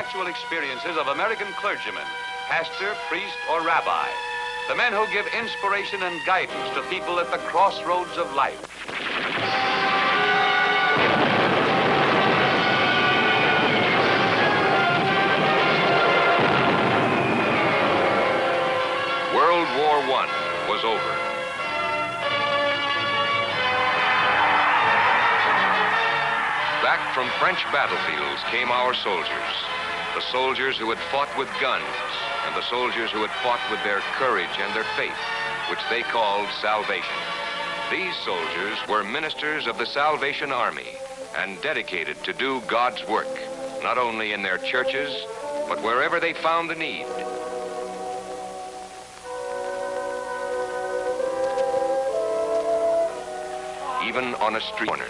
actual experiences of American clergymen, pastor, priest, or rabbi. The men who give inspiration and guidance to people at the crossroads of life. World War I was over. Back from French battlefields came our soldiers. The soldiers who had fought with guns, and the soldiers who had fought with their courage and their faith, which they called salvation. These soldiers were ministers of the Salvation Army and dedicated to do God's work, not only in their churches, but wherever they found the need. Even on a street corner.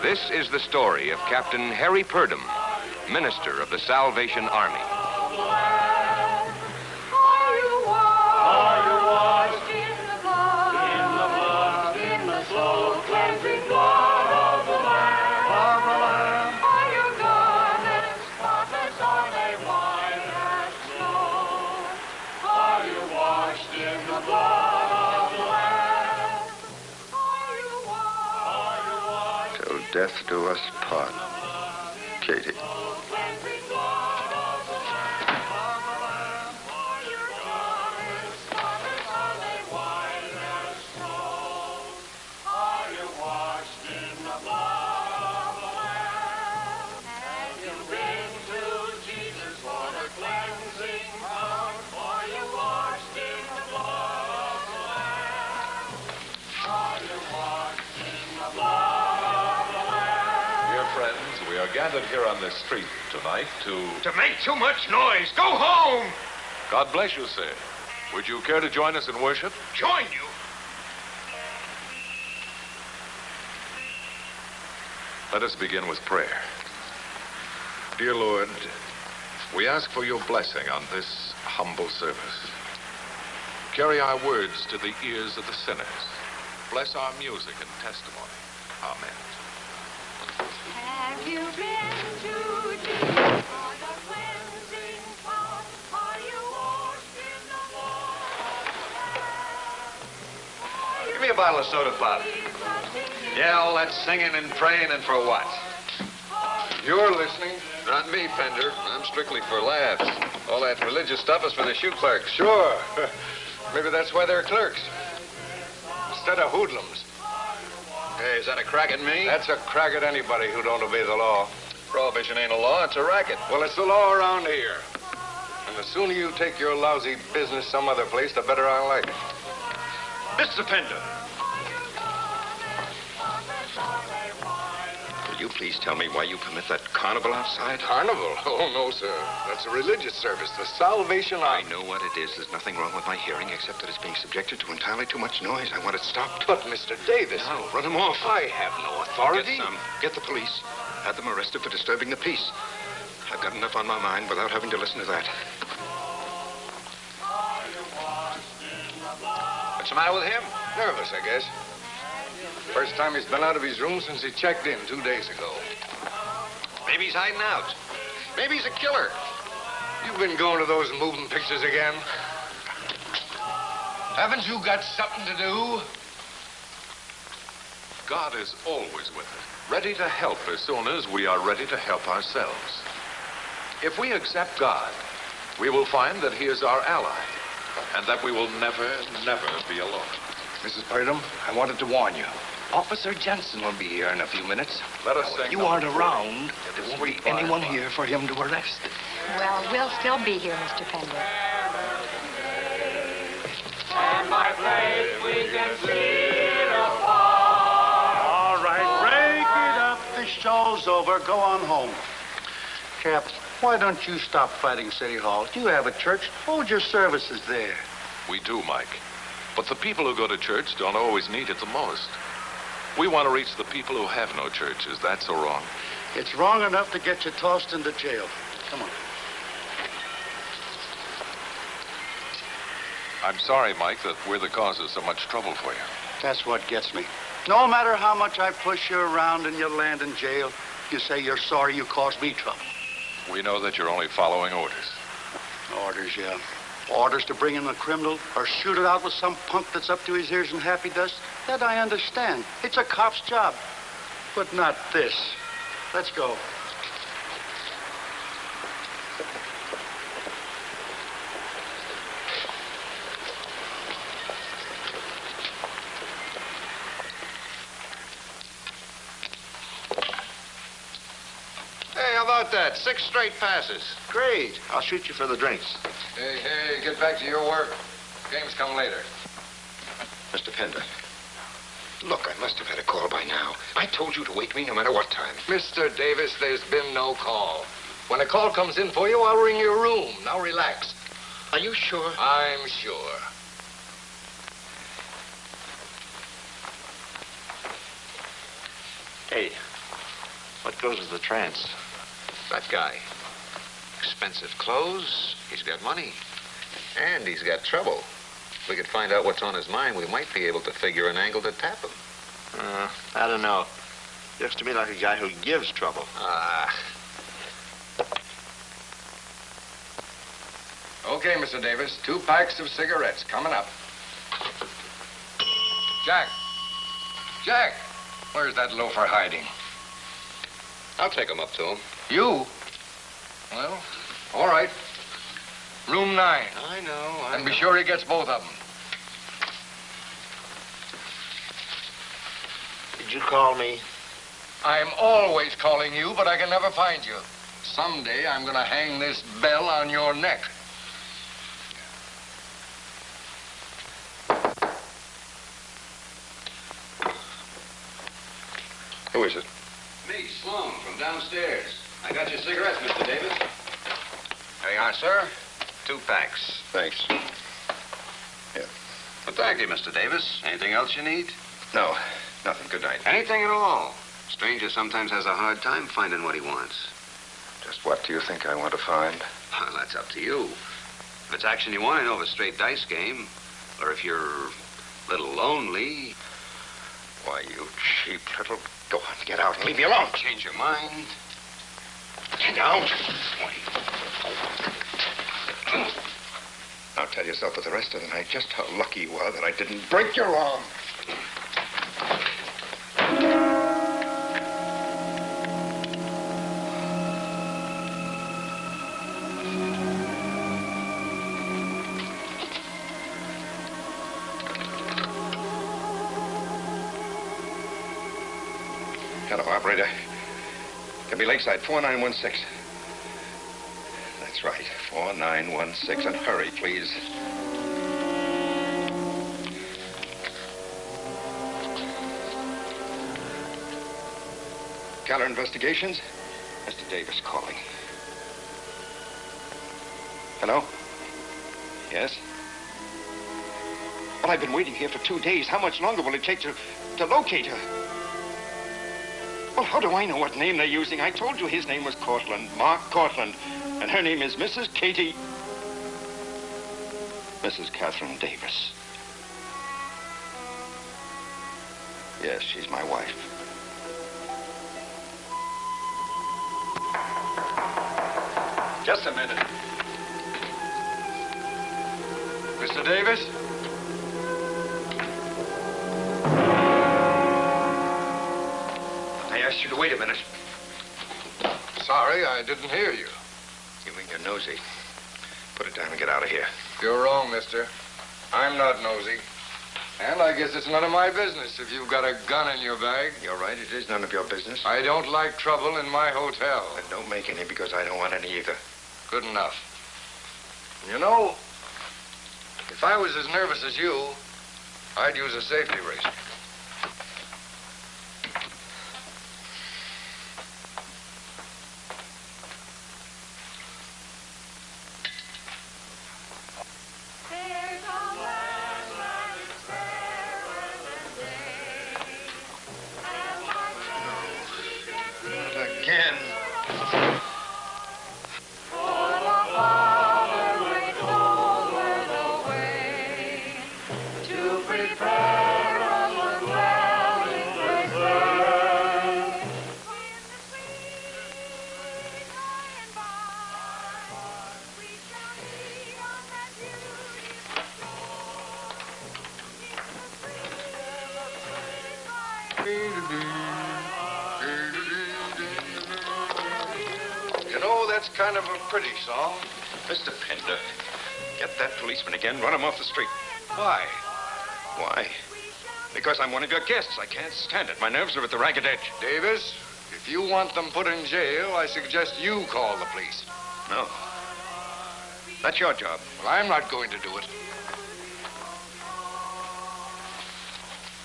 This is the story of Captain Harry Purdom, minister of the Salvation Army. Death do us part, Katie. Gathered here on this street tonight to make too much noise. Go home! God bless you, sir. Would you care to join us in worship? Join you? Let us begin with prayer. Dear Lord, we ask for your blessing on this humble service. Carry our words to the ears of the sinners. Bless our music and testimony. Amen. Have you been to Jesus for the cleansing power? Are you washed in the blood? Give me a bottle of soda pop. Yeah, all that singing and praying, and for what? You're listening. Not me, Pender. I'm strictly for laughs. All that religious stuff is for the shoe clerks. Sure. Maybe that's why they're clerks. Instead of hoodlums. Hey, is that a crack at me? That's a crack at anybody who don't obey the law. Prohibition ain't a law, it's a racket. Well, it's the law around here. And the sooner you take your lousy business some other place, the better I like it. Mr. Pender. Will you please tell me why you permit that carnival outside? Carnival? Oh, no, sir. That's a religious service, the Salvation Army. I know what it is. There's nothing wrong with my hearing except that it's being subjected to entirely too much noise. I want it stopped. But, Mr. Davis... Now, run him off. I have no authority. Get the police. Have them arrested for disturbing the peace. I've got enough on my mind without having to listen to that. What's the matter with him? Nervous, I guess. First time he's been out of his room since he checked in 2 days ago. Maybe he's hiding out. Maybe he's a killer. You've been going to those moving pictures again? Haven't you got something to do? God is always with us, ready to help as soon as we are ready to help ourselves. If we accept God, we will find that he is our ally, and that we will never, never be alone. Mrs. Purdom, I wanted to warn you. Officer Jensen will be here in a few minutes. Let us sing. If you aren't around, there won't be anyone here for him to arrest. Well, we'll still be here, Mr. Pender. And my place we can see it apart. All right, break it up. The show's over. Go on home. Cap, why don't you stop fighting City Hall? You have a church. Hold your services there. We do, Mike. But the people who go to church don't always need it the most. We want to reach the people who have no church. Is that so wrong? It's wrong enough to get you tossed into jail. Come on. I'm sorry, Mike, that we're the cause of so much trouble for you. That's what gets me. No matter how much I push you around and you land in jail, you say you're sorry you caused me trouble. We know that you're only following orders. Orders, yeah. Orders to bring in a criminal or shoot it out with some punk that's up to his ears in happy dust. That I understand. It's a cop's job. But not this. Let's go. Hey, how about that? 6 straight passes. Great. I'll shoot you for the drinks. Hey, get back to your work. Games come later. Mr. Pender. Look, I must have had a call by now. I told you to wake me no matter what time. Mr. Davis, there's been no call. When a call comes in for you, I'll ring your room. Now relax. Are you sure? I'm sure. Hey, what goes with the trance? That guy. Expensive clothes. He's got money. And he's got trouble. If we could find out what's on his mind, we might be able to figure an angle to tap him. I don't know. Looks to me like a guy who gives trouble. Okay, Mr. Davis. 2 packs of cigarettes coming up. Jack, where's that loafer hiding? I'll take him up to him. You? Well, all right. Room 9. I know. And be sure he gets both of them. Did you call me? I'm always calling you, but I can never find you. Someday I'm going to hang this bell on your neck. Who is it? Me, Sloan, from downstairs. I got your cigarettes, Mr. Davis. There you are, sir. 2 packs. Thanks. Yeah. Well, thank you, Mr. Davis. Anything else you need? No, nothing. Good night. Anything at all. Stranger sometimes has a hard time finding what he wants. Just what do you think I want to find? Well, that's up to you. If it's action you want, I know of a straight dice game. Or if you're a little lonely. Why, you cheap little... Go on, get out and leave me alone. Change your mind. Get out. Now tell yourself for the rest of the night just how lucky you are that I didn't break your arm. Hello, operator. Can be Lakeside, 4916. That's right, 4916. And hurry, please. Keller Investigations? Mr. Davis calling. Hello? Yes? Well, I've been waiting here for 2 days. How much longer will it take to locate her? Well, how do I know what name they're using? I told you his name was Cortland, Mark Cortland. And her name is Mrs. Katie... Mrs. Catherine Davis. Yes, she's my wife. Just a minute. Mr. Davis? I asked you to wait a minute. Sorry, I didn't hear you. You mean you're nosy? Put it down and get out of here. You're wrong, mister. I'm not nosy. And I guess it's none of my business if you've got a gun in your bag. You're right, it is none of your business. I don't like trouble in my hotel. And don't make any because I don't want any either. Good enough. You know, if I was as nervous as you, I'd use a safety razor. To prepare a It's kind of a pretty song. Mr. Pender, get that policeman again. Run him off the street. Why? Why? Because I'm one of your guests. I can't stand it. My nerves are at the ragged edge. Davis, if you want them put in jail, I suggest you call the police. No. That's your job. Well, I'm not going to do it.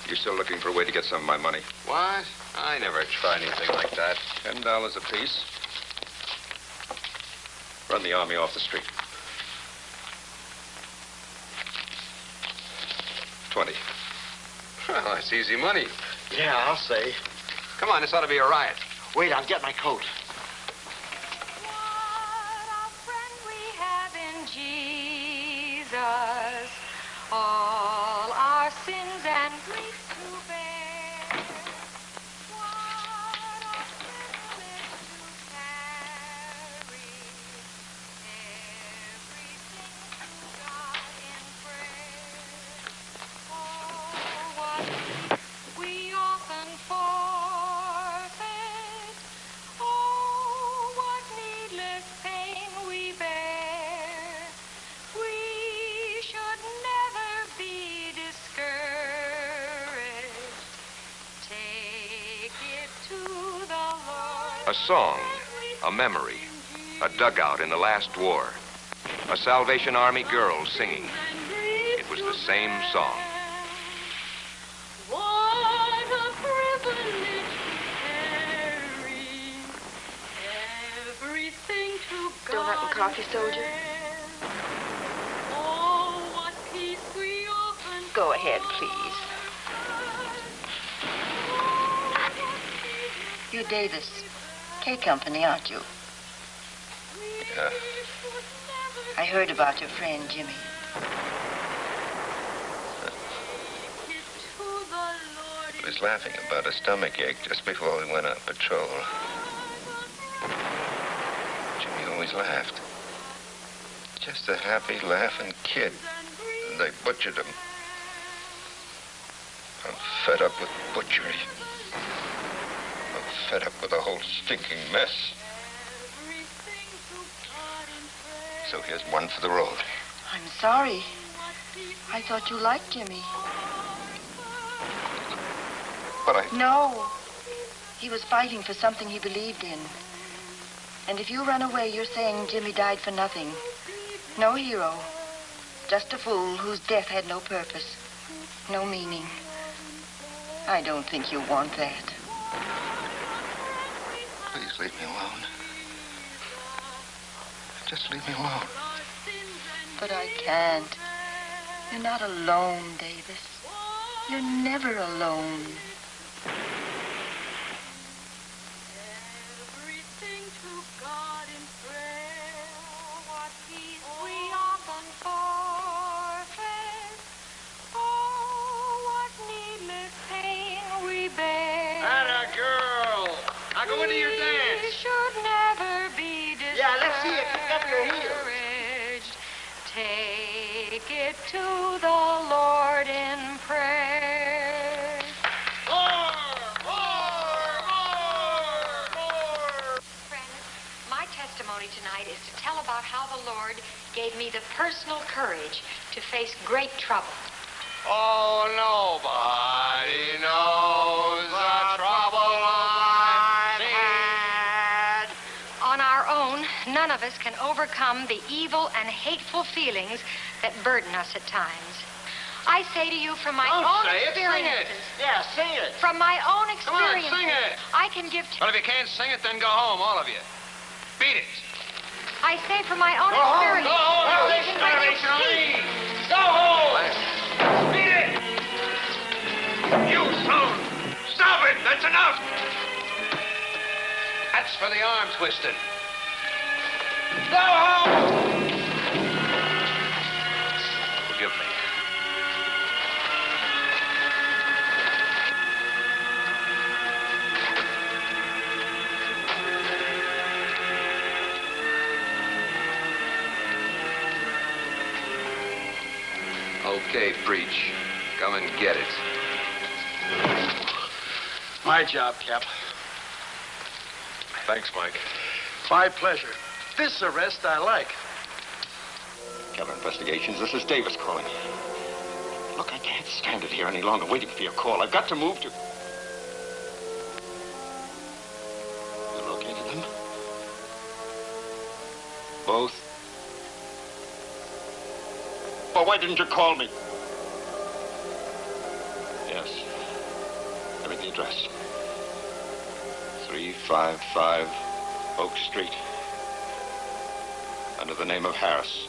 You still looking for a way to get some of my money? What? I never tried anything like that. $10 apiece. Run the army off the street. 20. Well, that's easy money. Yeah, I'll say. Come on, this ought to be a riot. Wait, I'll get my coat. What a friend we have in Jesus. All our sins and griefs to bear. What a privilege to carry everything to God in prayer. Oh, what we often forfeit. Oh, what needless pain we bear. We should never be discouraged. Take it to the Lord. A song, a memory, a dugout in the last war, a Salvation Army girl singing. It was the same song. What a privilege to carry everything to God. Donut and coffee, soldier? Oh, what peace we often Go ahead, please. You're Davis. K Company, aren't you? Yeah. I heard about your friend, Jimmy. He was laughing about a stomach ache just before we went on patrol. Jimmy always laughed. Just a happy, laughing kid. And they butchered him. I'm fed up with butchery. I'm fed up with the whole stinking mess. So here's one for the road. I'm sorry. I thought you liked Jimmy. But I... No. He was fighting for something he believed in. And if you run away, you're saying Jimmy died for nothing. No hero. Just a fool whose death had no purpose. No meaning. I don't think you want that. Please leave me alone. Just leave me alone. But I can't. You're not alone, Davis. You're never alone. everything to God in prayer. What peace we often forfeit. Oh, what needless pain we bear. Atta girl. Now go into your We dance. should never be discouraged. Yeah, let's see it. Pick up your heels. Take it to the Lord in prayer. Friends, my testimony tonight is to tell about how the Lord gave me the personal courage to face great trouble. Oh, nobody knows the trouble I've had. On our own, none of us can overcome the evil and hateful feelings that burden us at times. I say to you from my Don't own say it, sing it. experiences. Yeah, sing it. From my own Come on, experiences. sing it. I can give... Well, if you can't sing it, then go home, all of you. Beat it. I say from my own Go home, experience. go home. Well, This even starvation when on you me. speak. Go home. Beat it! You son! Stop it! That's enough! That's for the arm twisting. Go home. Forgive me. Okay, preach. Come and get it. My job, Cap. Thanks, Mike. My pleasure. This arrest I like. Keller Investigations, this is Davis calling. Look, I can't stand it here any longer waiting for your call. I've got to move to... You located them? Both? Well, why didn't you call me? Yes. Give me the address. 355 Oak Street. Under the name of Harris.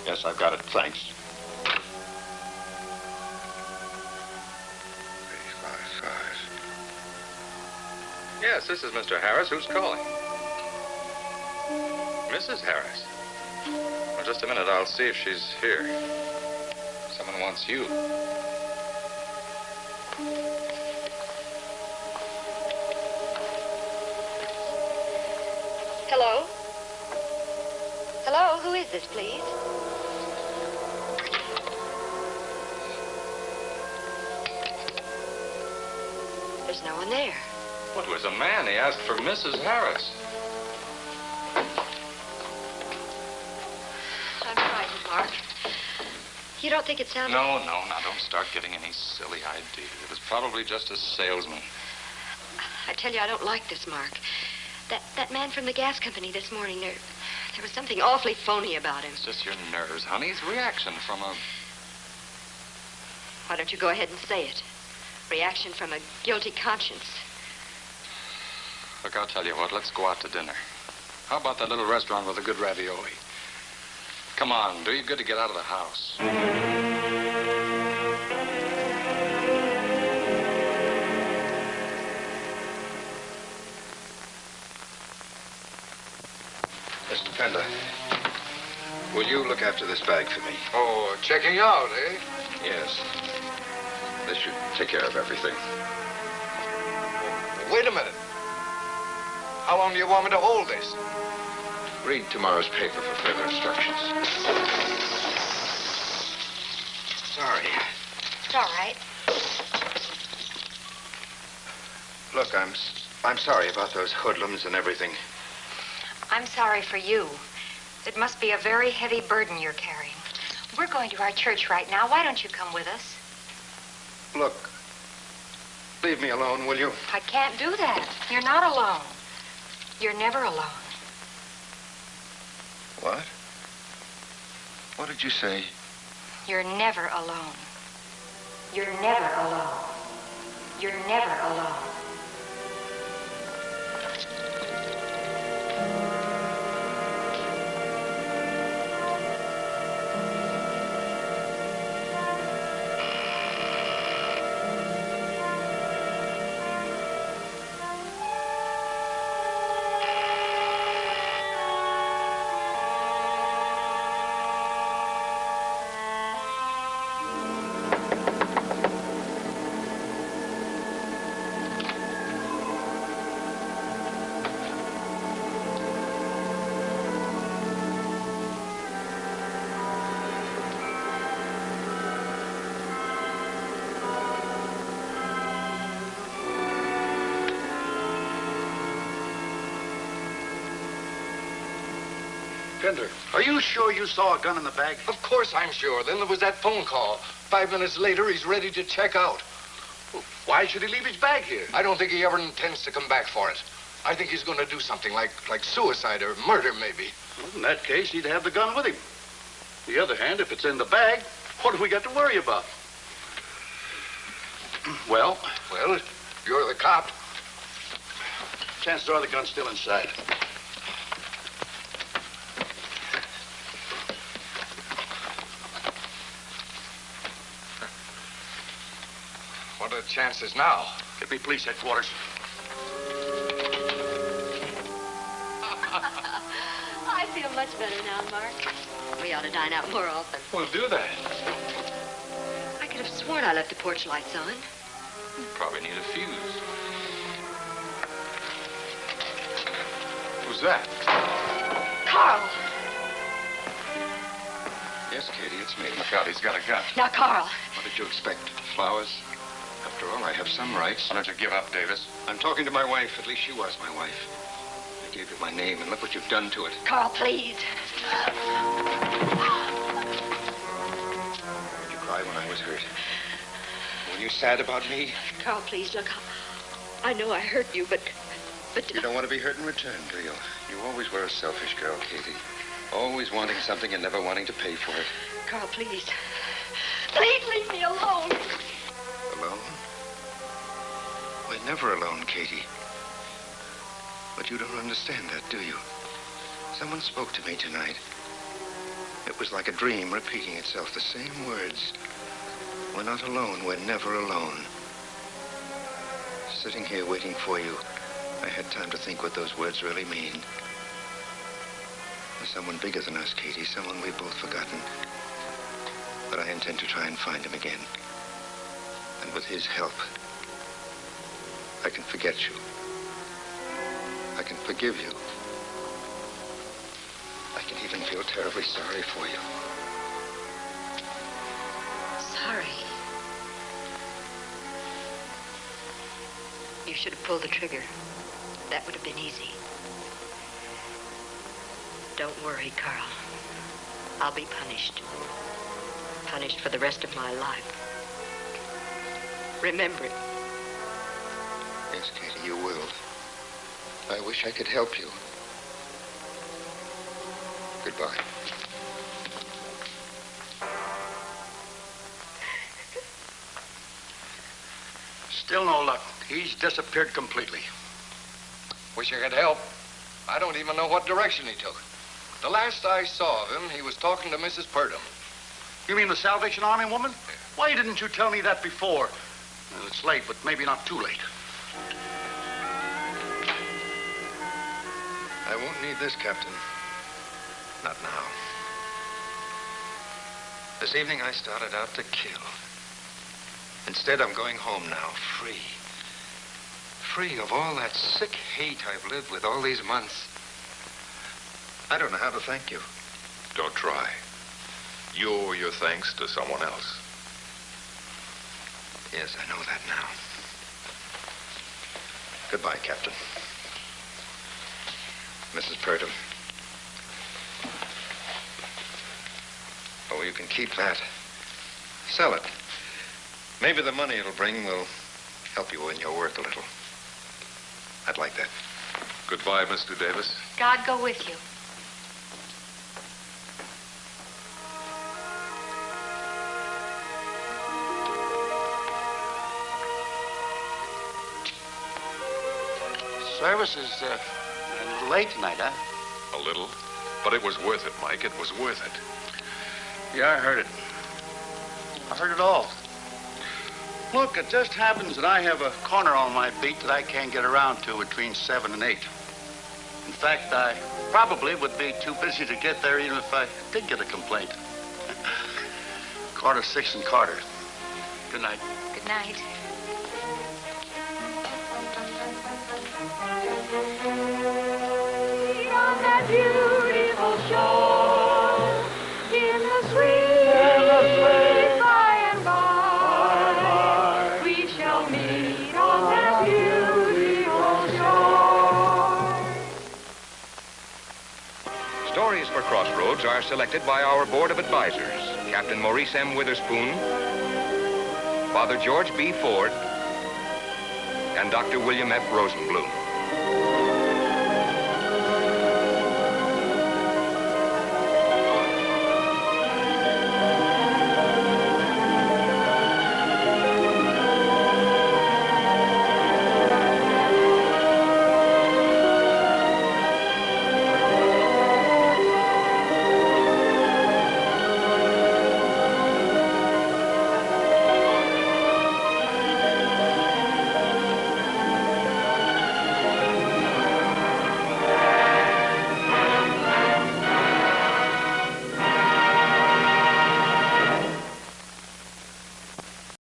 Yes, I've got it. Thanks. 355. Yes, this is Mr. Harris. Who's calling? Mrs. Harris. Well, just a minute. I'll see if she's here. Someone wants you. Hello? Hello, who is this, please? There's no one there. What was a man? He asked for Mrs. Harris. I'm frightened, Mark. You don't think it sounded... No, now don't start getting any silly ideas. It was probably just a salesman. I tell you, I don't like this, Mark. That man from the gas company this morning, there was something awfully phony about him. It's just your nerves, honey. It's reaction from a... Why don't you go ahead and say it? Reaction from a guilty conscience. Look, I'll tell you what. Let's go out to dinner. How about that little restaurant with a good ravioli? Come on, do you good to get out of the house. Mr. Pender, will you look after this bag for me? Oh, checking out, eh? Yes. This should take care of everything. Wait a minute. How long do you want me to hold this? Read tomorrow's paper for further instructions. Sorry. It's all right. Look, I'm sorry about those hoodlums and everything. I'm sorry for you. It must be a very heavy burden you're carrying. We're going to our church right now. Why don't you come with us? Look, leave me alone, will you? I can't do that. You're not alone. You're never alone. What? What did you say? You're never alone. You're never alone. You're never alone. Pender, are you sure you saw a gun in the bag? Of course I'm sure. Then there was that phone call. 5 minutes later, he's ready to check out. Why should he leave his bag here? I don't think he ever intends to come back for it. I think he's going to do something like suicide or murder, maybe. Well, in that case, he'd have the gun with him. On the other hand, if it's in the bag, what do we got to worry about? Well? Well, you're the cop. Chances are the gun's still inside. What are the chances now? Get me police headquarters. I feel much better now, Mark. We ought to dine out more often. We'll do that. I could have sworn I left the porch lights on. You probably need a fuse. Who's that? Carl! Yes, Katie, it's me. Look out, he's got a gun. Now, Carl. What did you expect? Flowers? After all, I have some rights. Why don't you give up, Davis? I'm talking to my wife. At least she was my wife. gave you my name, and look what you've done to it. Carl, please. Did you cry when I was hurt? Were you sad about me? Carl, please, look. I know I hurt you, but... You don't want to be hurt in return, do you? You always were a selfish girl, Katie. Always wanting something and never wanting to pay for it. Carl, please. Please leave me alone. Alone? We're never alone, Katie. But you don't understand that, do you? Someone spoke to me tonight. It was like a dream repeating itself, the same words. We're not alone. We're never alone. Sitting here waiting for you, I had time to think what those words really mean. There's someone bigger than us, Katie, someone we've both forgotten. But I intend to try and find him again. And with his help, I can forget you. I can forgive you. I can even feel terribly sorry for you. Sorry. You should have pulled the trigger. That would have been easy. Don't worry, Carl. I'll be punished. Punished for the rest of my life. Remember it. Yes, Katie, you will. I wish I could help you. Goodbye. Still no luck. He's disappeared completely. Wish I could help. I don't even know what direction he took. The last I saw of him, he was talking to Mrs. Purdom. You mean the Salvation Army woman? Why didn't you tell me that before? Well, it's late, but maybe not too late. I won't need this, Captain. Not now. This evening I started out to kill. Instead, I'm going home now, free. Free of all that sick hate I've lived with all these months. I don't know how to thank you. Don't try. You owe your thanks to someone else. Yes, I know that now. Goodbye, Captain. Mrs. Purdom. Oh, you can keep that. Sell it. Maybe the money it'll bring will help you in your work a little. I'd like that. Goodbye, Mr. Davis. God go with you. Service is a little late tonight, huh? A little. But it was worth it, Mike. It was worth it. Yeah, I heard it. I heard it all. Look, it just happens that I have a corner on my beat that I can't get around to between 7 and 8. In fact, I probably would be too busy to get there even if I did get a complaint. 6:15 and Carter. Good night. Good night. On that beautiful shore, in the sweet by and by, we shall meet on that beautiful shore. Stories for Crossroads are selected by our Board of Advisors, Captain Maurice M. Witherspoon, Father George B. Ford, and Dr. William F. Rosenblum.